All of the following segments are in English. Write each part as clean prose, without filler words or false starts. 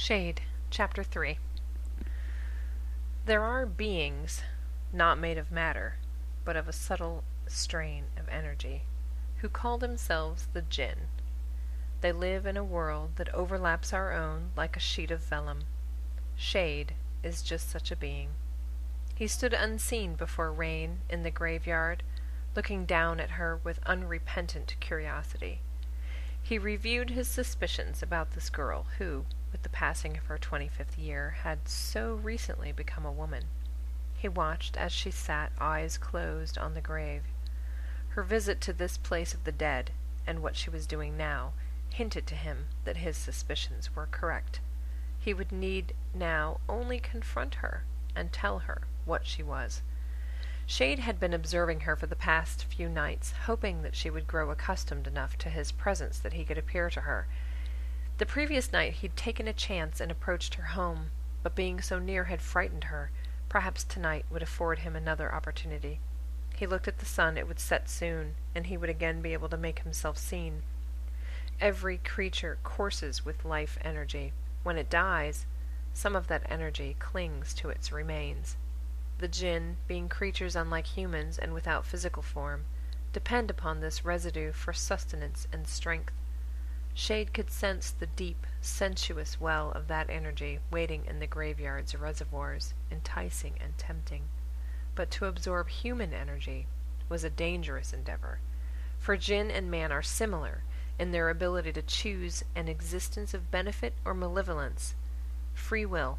Shade, Chapter 3. There are beings, not made of matter, but of a subtle strain of energy, who call themselves the Jinn. They live in a world that overlaps our own like a sheet of vellum. Shade is just such a being. He stood unseen before Rain in the graveyard, looking down at her with unrepentant curiosity. He reviewed his suspicions about this girl who, with the passing of her 25th year, had so recently become a woman. He watched as she sat, eyes closed, on the grave. Her visit to this place of the dead, and what she was doing now, hinted to him that his suspicions were correct. He would need now only confront her and tell her what she was. Shade had been observing her for the past few nights, hoping that she would grow accustomed enough to his presence that he could appear to her. The previous night he'd taken a chance and approached her home, but being so near had frightened her. Perhaps tonight would afford him another opportunity. He looked at the sun. It would set soon, and he would again be able to make himself seen. Every creature courses with life energy. When it dies, some of that energy clings to its remains. The Jinn, being creatures unlike humans and without physical form, depend upon this residue for sustenance and strength. Shade could sense the deep, sensuous well of that energy waiting in the graveyard's reservoirs, enticing and tempting. But to absorb human energy was a dangerous endeavor, for Jinn and man are similar in their ability to choose an existence of benefit or malevolence. Free will.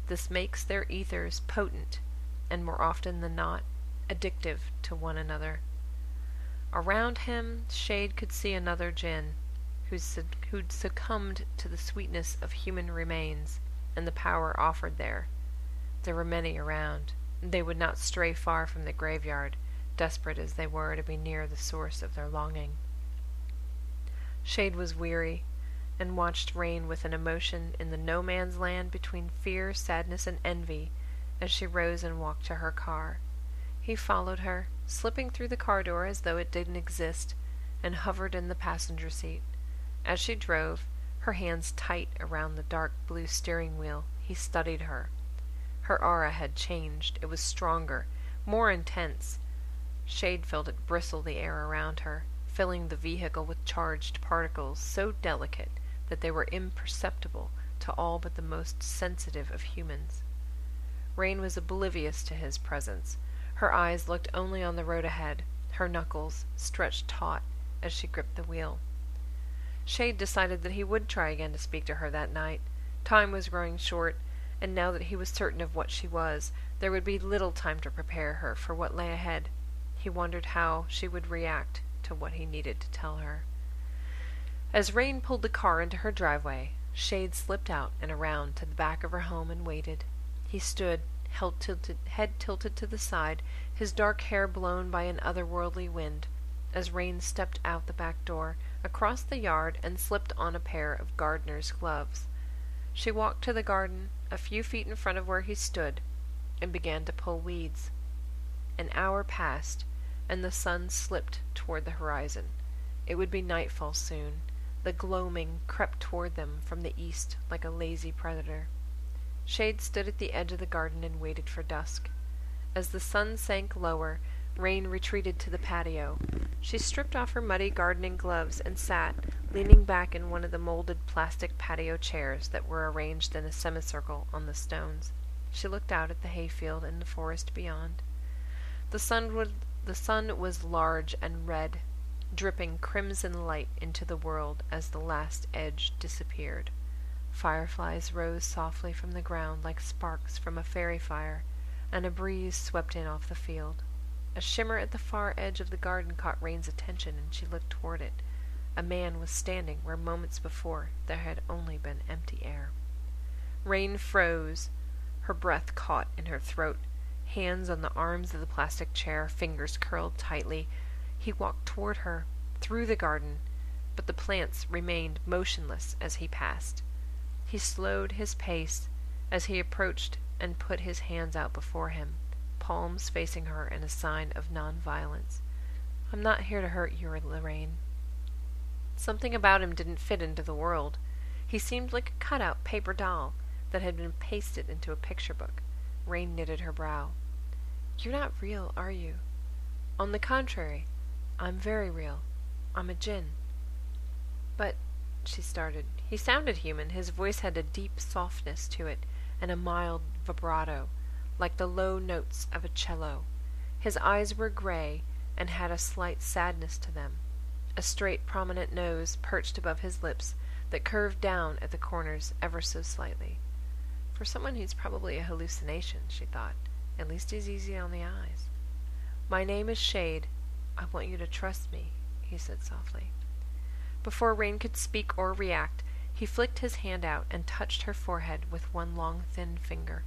This makes their ethers potent, and more often than not, addictive to one another. Around him, Shade could see another Jinn, who'd succumbed to the sweetness of human remains, and the power offered there. There were many around. They would not stray far from the graveyard, desperate as they were to be near the source of their longing. Shade was weary, and watched Rain with an emotion in the no-man's land between fear, sadness, and envy, as she rose and walked to her car. He followed her, slipping through the car door as though it didn't exist, and hovered in the passenger seat. As she drove, her hands tight around the dark blue steering wheel, he studied her. Her aura had changed. It was stronger, more intense. Shade felt it bristle the air around her, filling the vehicle with charged particles so delicate that they were imperceptible to all but the most sensitive of humans. Rain was oblivious to his presence. Her eyes looked only on the road ahead, her knuckles stretched taut as she gripped the wheel. Shade decided that he would try again to speak to her that night. Time was growing short, and now that he was certain of what she was, there would be little time to prepare her for what lay ahead. He wondered how she would react to what he needed to tell her. As Rain pulled the car into her driveway, Shade slipped out and around to the back of her home and waited. He stood, head tilted to the side, his dark hair blown by an otherworldly wind, as Rain stepped out the back door, across the yard, and slipped on a pair of gardener's gloves. She walked to the garden, a few feet in front of where he stood, and began to pull weeds. An hour passed, and the sun slipped toward the horizon. It would be nightfall soon. The gloaming crept toward them from the east like a lazy predator. Shade stood at the edge of the garden and waited for dusk. As the sun sank lower, Rain retreated to the patio. She stripped off her muddy gardening gloves and sat, leaning back in one of the molded plastic patio chairs that were arranged in a semicircle on the stones. She looked out at the hayfield and the forest beyond. The sun was large and red, dripping crimson light into the world as the last edge disappeared. Fireflies rose softly from the ground like sparks from a fairy fire, and a breeze swept in off the field. A shimmer at the far edge of the garden caught Rain's attention, and she looked toward it. A man was standing where moments before there had only been empty air. Rain froze. Her breath caught in her throat. Hands on the arms of the plastic chair, fingers curled tightly. He walked toward her, through the garden, but the plants remained motionless as he passed. He slowed his pace as he approached and put his hands out before him, palms facing her in a sign of non-violence. "I'm not here to hurt you, Lorraine." Something about him didn't fit into the world. He seemed like a cut-out paper doll that had been pasted into a picture book. Rain knitted her brow. "You're not real, are you?" "On the contrary, I'm very real. I'm a djinn." "But," she started. He sounded human. His voice had a deep softness to it, and a mild vibrato, like the low notes of a cello. His eyes were grey, and had a slight sadness to them. A straight, prominent nose perched above his lips that curved down at the corners ever so slightly. For someone who's probably a hallucination, she thought. At least he's easy on the eyes. "My name is Shade. I want you to trust me," he said softly. Before Rain could speak or react, he flicked his hand out and touched her forehead with one long thin finger.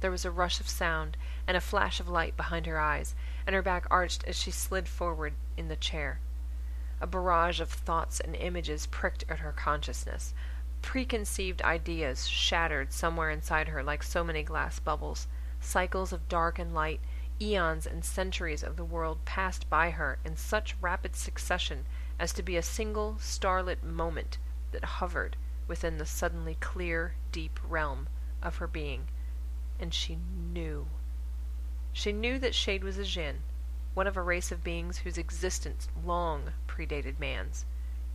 There was a rush of sound and a flash of light behind her eyes, and her back arched as she slid forward in the chair. A barrage of thoughts and images pricked at her consciousness. Preconceived ideas shattered somewhere inside her like so many glass bubbles. Cycles of dark and light, eons and centuries of the world passed by her in such rapid succession as to be a single starlit moment that hovered within the suddenly clear, deep realm of her being. And she knew. She knew that Shade was a djinn, one of a race of beings whose existence long predated man's.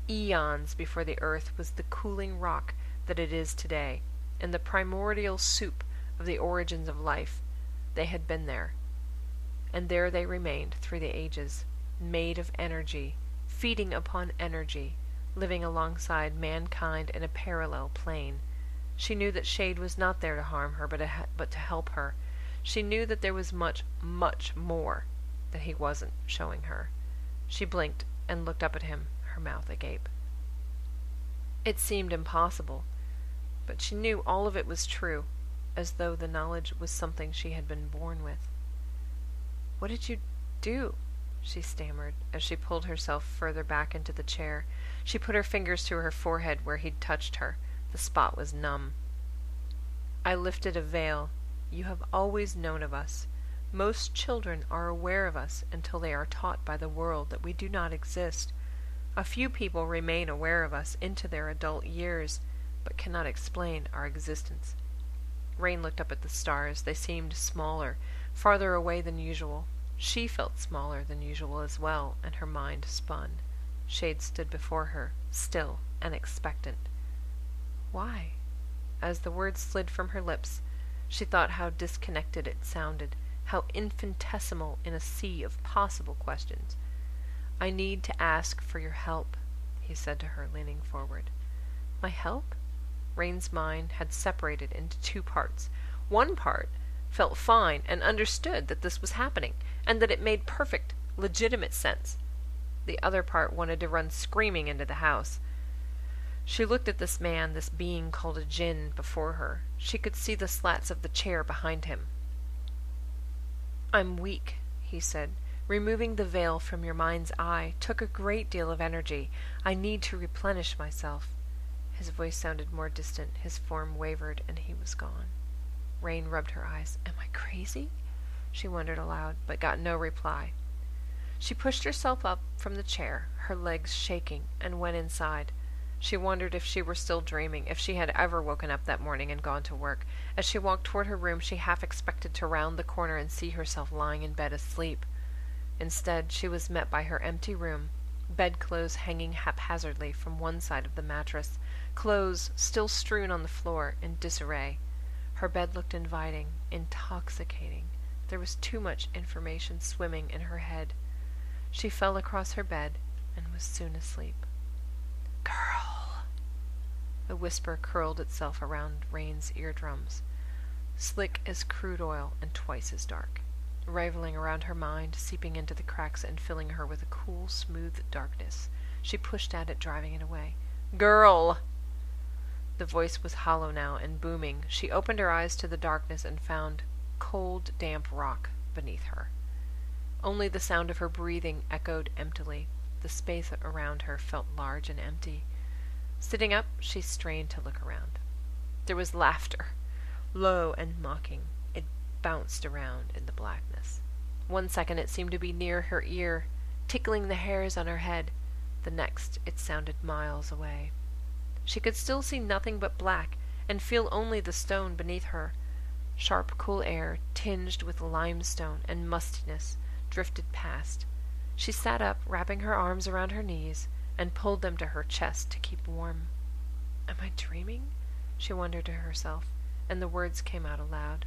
Eons before the earth was the cooling rock that it is today, and the primordial soup of the origins of life, they had been there. And there they remained through the ages, made of energy, feeding upon energy, living alongside mankind in a parallel plane. She knew that Shade was not there to harm her, but to help her. She knew that there was much, much more that he wasn't showing her. She blinked and looked up at him, her mouth agape. It seemed impossible, but she knew all of it was true, as though the knowledge was something she had been born with. "What did you do?" she stammered, as she pulled herself further back into the chair. She put her fingers to her forehead where he'd touched her. The spot was numb. "I lifted a veil. You have always known of us. Most children are aware of us until they are taught by the world that we do not exist. A few people remain aware of us into their adult years, but cannot explain our existence." Rain looked up at the stars. They seemed smaller, farther away than usual. She felt smaller than usual as well, and her mind spun. Shade stood before her, still and expectant. "Why?" As the words slid from her lips, she thought how disconnected it sounded, how infinitesimal in a sea of possible questions. "I need to ask for your help," he said to her, leaning forward. "My help?" Rain's mind had separated into two parts. One part felt fine and understood that this was happening, and that it made perfect, legitimate sense. The other part wanted to run screaming into the house. She looked at this man, this being called a djinn, before her. She could see the slats of the chair behind him. "I'm weak," he said. "Removing the veil from your mind's eye took a great deal of energy. I need to replenish myself." His voice sounded more distant. His form wavered, and he was gone. Rain rubbed her eyes. "Am I crazy?" she wondered aloud, but got no reply. She pushed herself up from the chair, her legs shaking, and went inside. She wondered if she were still dreaming, if she had ever woken up that morning and gone to work. As she walked toward her room, she half expected to round the corner and see herself lying in bed asleep. Instead, she was met by her empty room, bedclothes hanging haphazardly from one side of the mattress, clothes still strewn on the floor in disarray. Her bed looked inviting, intoxicating. There was too much information swimming in her head. She fell across her bed and was soon asleep. "Girl!" A whisper curled itself around Rain's eardrums, slick as crude oil and twice as dark, rivaling around her mind, seeping into the cracks and filling her with a cool, smooth darkness. She pushed at it, driving it away. "Girl!" The voice was hollow now and booming. She opened her eyes to the darkness and found cold, damp rock beneath her. Only the sound of her breathing echoed emptily. The space around her felt large and empty. Sitting up, she strained to look around. There was laughter, low and mocking. It bounced around in the blackness. One second it seemed to be near her ear, tickling the hairs on her head. The next it sounded miles away. She could still see nothing but black, and feel only the stone beneath her. Sharp, cool air, tinged with limestone and mustiness, drifted past. She sat up, wrapping her arms around her knees, and pulled them to her chest to keep warm. "Am I dreaming?" she wondered to herself, and the words came out aloud.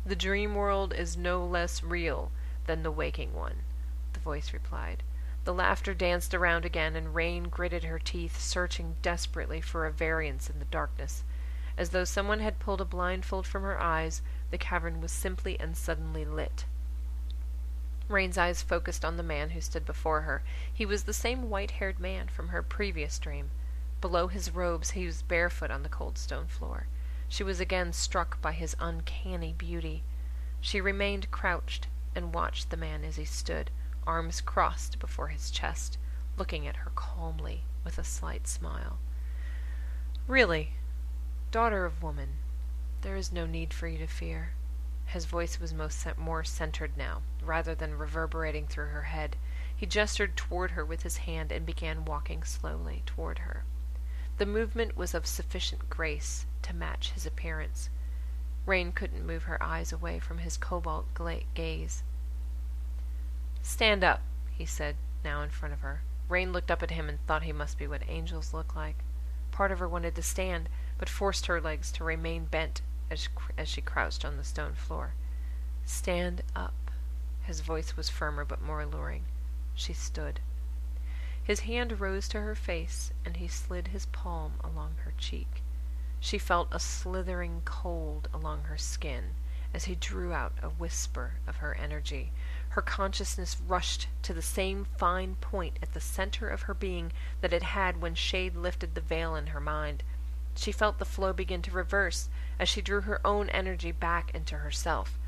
"The dream world is no less real than the waking one," the voice replied. The laughter danced around again, and Rain gritted her teeth, searching desperately for a variance in the darkness. As though someone had pulled a blindfold from her eyes, the cavern was simply and suddenly lit. Rain's eyes focused on the man who stood before her. He was the same white-haired man from her previous dream. Below his robes he was barefoot on the cold stone floor. She was again struck by his uncanny beauty. She remained crouched and watched the man as he stood, arms crossed before his chest, looking at her calmly with a slight smile. "Really, daughter of woman, there is no need for you to fear." His voice was more centered now, rather than reverberating through her head. He gestured toward her with his hand and began walking slowly toward her. The movement was of sufficient grace to match his appearance. Rain couldn't move her eyes away from his cobalt gaze. "Stand up," he said, now in front of her. Rain looked up at him and thought he must be what angels look like. Part of her wanted to stand, but forced her legs to remain bent as she crouched on the stone floor. "Stand up." His voice was firmer but more alluring. She stood. His hand rose to her face, and he slid his palm along her cheek. She felt a slithering cold along her skin as he drew out a whisper of her energy. Her consciousness rushed to the same fine point at the center of her being that it had when Shade lifted the veil in her mind. She felt the flow begin to reverse as she drew her own energy back into herself.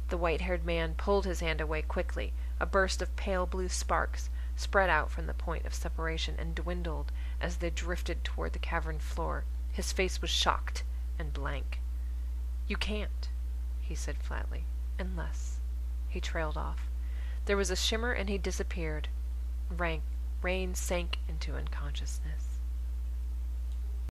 The white-haired man pulled his hand away quickly. A burst of pale blue sparks spread out from the point of separation and dwindled as they drifted toward the cavern floor. His face was shocked and blank. "You can't," he said flatly. "Unless—" He trailed off. There was a shimmer and he disappeared. Rain sank into unconsciousness.